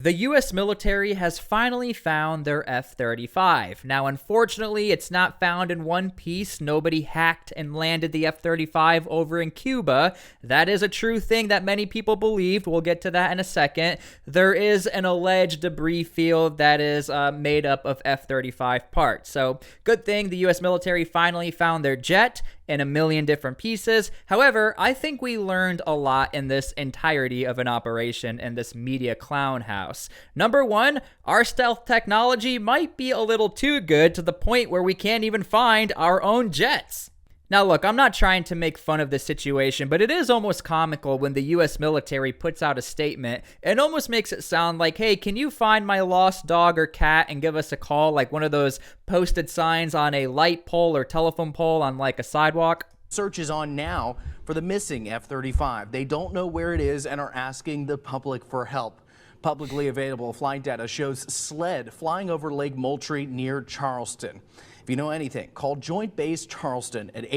The US military has finally found their F-35. Now, unfortunately, it's not found in one piece. Nobody hacked and landed the F-35 over in Cuba. That is a true thing that many people believed. We'll get to that in a second. There is an alleged debris field that is made up of F-35 parts. So, good thing the US military finally found their jet in a million different pieces. However, I think we learned a lot in this entirety of an operation in this media clown house. Number one, our stealth technology might be a little too good to the point where we can't even find our own jets. Now look, I'm not trying to make fun of this situation, but it is almost comical when the US military puts out a statement and almost makes it sound like, hey, can you find my lost dog or cat and give us a call, like one of those posted signs on a light pole or telephone pole on like a sidewalk? Search is on now for the missing F-35. They don't know where it is and are asking the public for help. Publicly available flight data shows SLED flying over Lake Moultrie near Charleston. If you know anything, call Joint Base Charleston at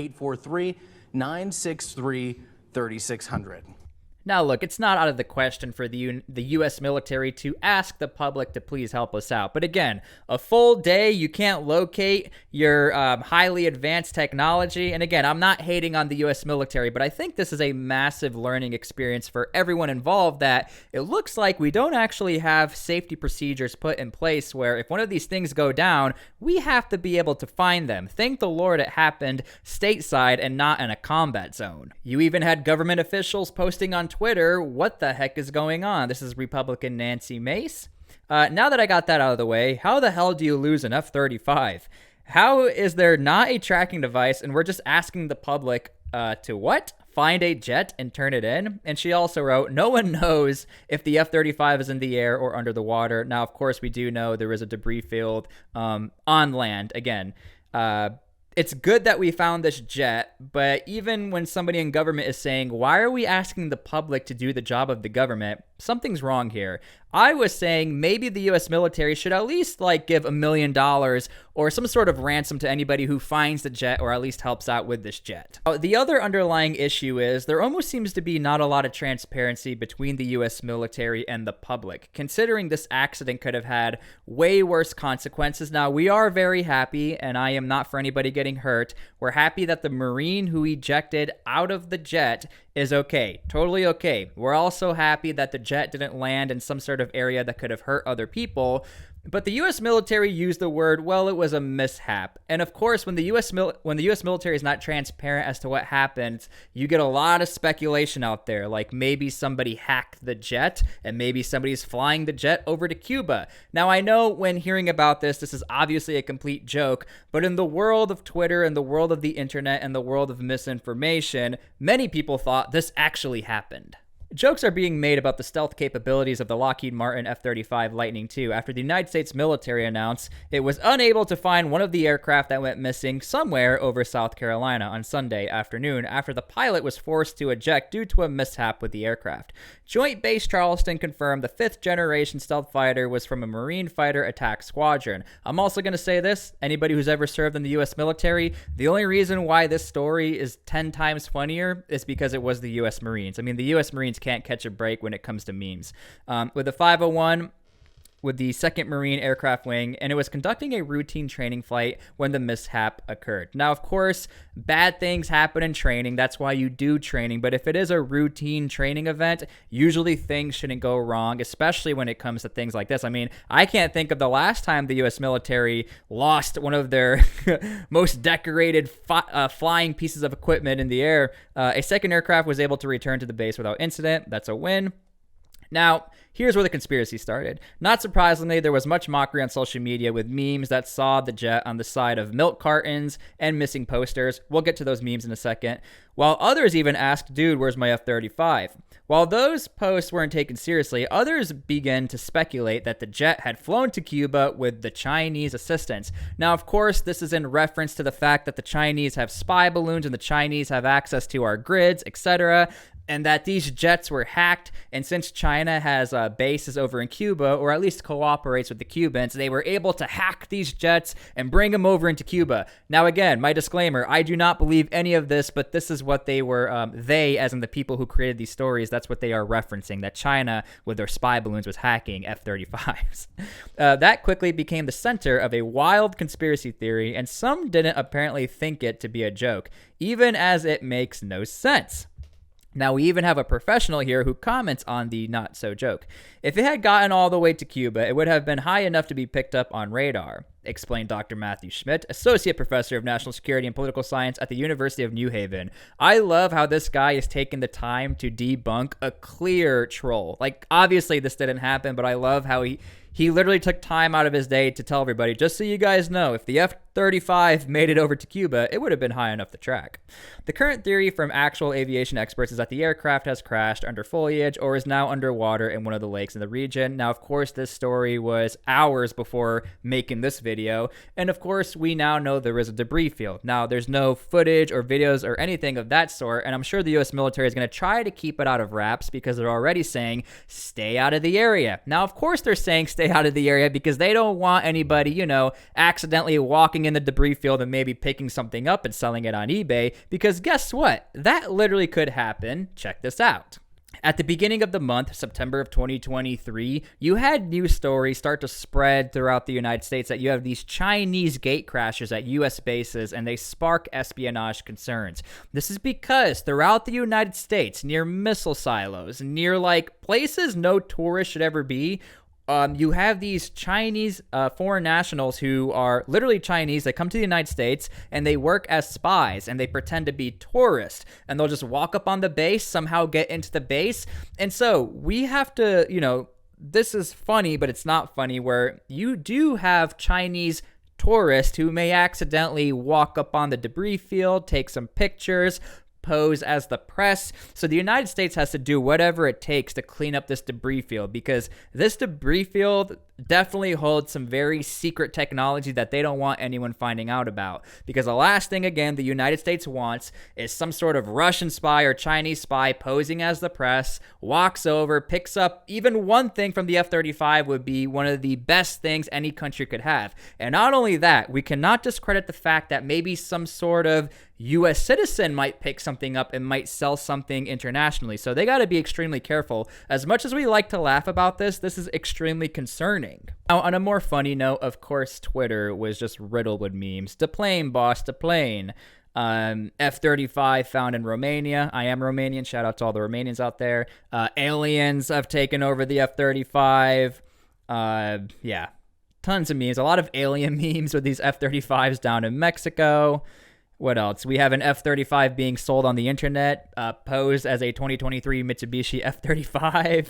843-963-3600. Now look, it's not out of the question for the U.S. military to ask the public to please help us out. But again, a full day, you can't locate your highly advanced technology. And again, I'm not hating on the U.S. military, but I think this is a massive learning experience for everyone involved that it looks like we don't actually have safety procedures put in place where if one of these things go down, we have to be able to find them. Thank the Lord it happened stateside and not in a combat zone. You even had government officials posting on Twitter, what the heck is going on? This is Republican Nancy Mace. Now that I got that out of the way, how the hell do you lose an F-35? How is there not a tracking device and we're just asking the public to what? Find a jet and turn it in? And she also wrote, no one knows if the F-35 is in the air or under the water. Now, of course, we do know there is a debris field on land. Again, it's good that we found this jet, but even when somebody in government is saying, why are we asking the public to do the job of the government? Something's wrong here. I was saying maybe the U.S. military should at least give $1 million or some sort of ransom to anybody who finds the jet or at least helps out with this jet. The other underlying issue is there almost seems to be not a lot of transparency between the U.S. military and the public, considering this accident could have had way worse consequences. Now, we are very happy, and I am not for anybody getting hurt. We're happy that the Marine who ejected out of the jet is okay, totally okay. We're also happy that the jet didn't land in some sort of area that could have hurt other people. But the U.S. military used the word, well, it was a mishap. And of course, when the U.S. military is not transparent as to what happened, you get a lot of speculation out there, like maybe somebody hacked the jet and maybe somebody's flying the jet over to Cuba. Now, I know when hearing about this, this is obviously a complete joke, but in the world of Twitter and the world of the internet and the world of misinformation, many people thought this actually happened. Jokes are being made about the stealth capabilities of the Lockheed Martin F-35 Lightning II after the United States military announced it was unable to find one of the aircraft that went missing somewhere over South Carolina on Sunday afternoon after the pilot was forced to eject due to a mishap with the aircraft. Joint Base Charleston confirmed the 5th-generation stealth fighter was from a Marine Fighter Attack Squadron. I'm also going to say this, anybody who's ever served in the U.S. military, the only reason why this story is 10 times funnier is because it was the U.S. Marines. I mean, the U.S. Marines can't catch a break when it comes to memes. With the 501, with the 2nd Marine Aircraft Wing, and it was conducting a routine training flight when the mishap occurred. Now, of course, bad things happen in training. That's why you do training. But if it is a routine training event, usually things shouldn't go wrong, especially when it comes to things like this. I mean, I can't think of the last time the U.S. military lost one of their most decorated flying pieces of equipment in the air. A second aircraft was able to return to the base without incident. That's a win. Now, here's where the conspiracy started. Not surprisingly, there was much mockery on social media with memes that saw the jet on the side of milk cartons and missing posters. We'll get to those memes in a second. While others even asked, dude, where's my F-35? While those posts weren't taken seriously, others began to speculate that the jet had flown to Cuba with the Chinese assistance. Now, of course, this is in reference to the fact that the Chinese have spy balloons and the Chinese have access to our grids, etc. and that these jets were hacked. And since China has bases over in Cuba, or at least cooperates with the Cubans, they were able to hack these jets and bring them over into Cuba. Now, again, my disclaimer, I do not believe any of this, but this is what they were, they, as in the people who created these stories, that's what they are referencing, that China, with their spy balloons, was hacking F-35s. That quickly became the center of a wild conspiracy theory, and some didn't apparently think it to be a joke, even as it makes no sense. Now, we even have a professional here who comments on the not-so-joke. If it had gotten all the way to Cuba, it would have been high enough to be picked up on radar, explained Dr. Matthew Schmidt, Associate Professor of National Security and Political Science at the University of New Haven. I love how this guy is taking the time to debunk a clear troll. Like, obviously this didn't happen, but I love how he literally took time out of his day to tell everybody, just so you guys know, if the F-35 made it over to Cuba, it would have been high enough to track. The current theory from actual aviation experts is that the aircraft has crashed under foliage or is now underwater in one of the lakes in the region. Now, of course, this story was hours before making this video, and of course, we now know there is a debris field. Now, there's no footage or videos or anything of that sort, and I'm sure the U.S. military is going to try to keep it out of wraps because they're already saying, stay out of the area. Now, of course, they're saying stay out of the area because they don't want anybody, accidentally walking in the debris field and maybe picking something up and selling it on eBay, because guess what? That literally could happen. Check this out. At the beginning of the month, September of 2023, you had news stories start to spread throughout the United States that you have these Chinese gate crashes at U.S. bases, and they spark espionage concerns. This is because throughout the United States, near missile silos, near places no tourist should ever be, you have these Chinese foreign nationals who are literally Chinese. They come to the United States and they work as spies and they pretend to be tourists, and they'll just walk up on the base, somehow get into the base. And so we have to, this is funny, but it's not funny, where you do have Chinese tourists who may accidentally walk up on the debris field, take some pictures, pose as the press. So the United States has to do whatever it takes to clean up this debris field, because this debris field definitely holds some very secret technology that they don't want anyone finding out about. Because the last thing, again, the United States wants is some sort of Russian spy or Chinese spy posing as the press, walks over, picks up even one thing from the F-35 would be one of the best things any country could have. And not only that, we cannot discredit the fact that maybe some sort of U.S. citizen might pick something up and might sell something internationally. So they got to be extremely careful. As much as we like to laugh about this is extremely concerning. Now, on a more funny note, of course, Twitter was just riddled with memes. Deplane, boss, deplane. F-35 found in Romania. I am Romanian. Shout out to all the Romanians out there. Aliens have taken over the F-35. Yeah, tons of memes. A lot of alien memes with these F-35s down in Mexico. What else? We have an F-35 being sold on the internet, posed as a 2023 Mitsubishi F-35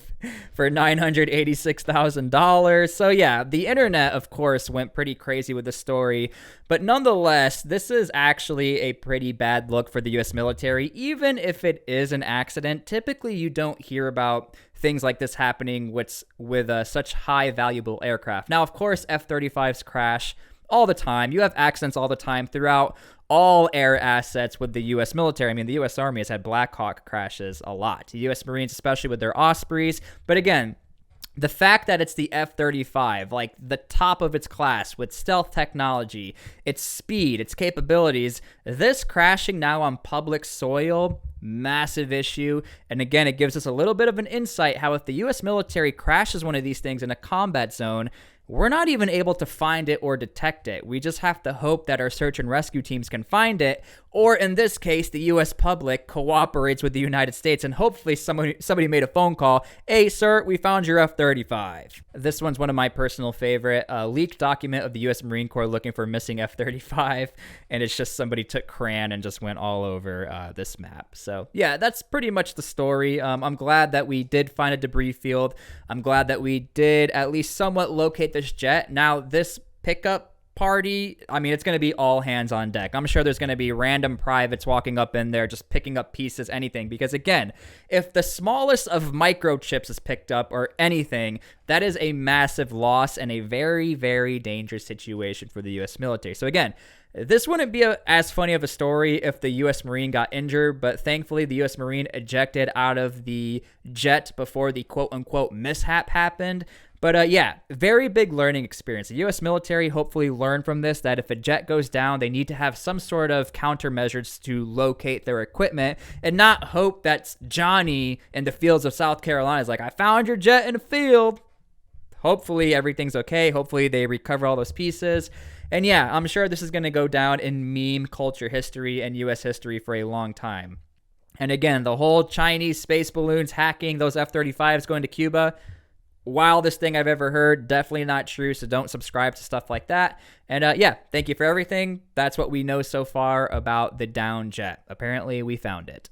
for $986,000. So yeah, the internet, of course, went pretty crazy with the story. But nonetheless, this is actually a pretty bad look for the U.S. military. Even if it is an accident, typically you don't hear about things like this happening with such high valuable aircraft. Now, of course, F-35s crash all the time. You have accidents all the time throughout all air assets with the U.S. military. I mean, the U.S. Army has had Black Hawk crashes a lot. The U.S. Marines, especially with their Ospreys. But again, the fact that it's the F-35, like the top of its class with stealth technology, its speed, its capabilities, this crashing now on public soil, massive issue. And again, it gives us a little bit of an insight how if the U.S. military crashes one of these things in a combat zone, we're not even able to find it or detect it. We just have to hope that our search and rescue teams can find it, or in this case, the U.S. public cooperates with the United States, and hopefully somebody made a phone call. Hey, sir, we found your F-35. This one's one of my personal favorite. A leaked document of the U.S. Marine Corps looking for missing F-35, and it's just somebody took crayon and just went all over this map. So yeah, that's pretty much the story. I'm glad that we did find a debris field. I'm glad that we did at least somewhat locate this jet. Now, this pickup party, I mean, it's going to be all hands on deck. I'm sure there's going to be random privates walking up in there, just picking up pieces, anything. Because again, if the smallest of microchips is picked up or anything, that is a massive loss and a very, very dangerous situation for the U.S. military. So again, this wouldn't be as funny of a story if the U.S. Marine got injured, but thankfully the U.S. Marine ejected out of the jet before the quote-unquote mishap happened. But yeah, very big learning experience. The U.S. military hopefully learned from this that if a jet goes down, they need to have some sort of countermeasures to locate their equipment and not hope that Johnny in the fields of South Carolina is like, I found your jet in a field. Hopefully everything's okay. Hopefully they recover all those pieces. And yeah, I'm sure this is going to go down in meme culture history and U.S. history for a long time. And again, the whole Chinese space balloons hacking those F-35s going to Cuba, wildest thing I've ever heard. Definitely not true, so don't subscribe to stuff like that. And yeah, thank you for everything. That's what we know so far about the down jet. Apparently, we found it.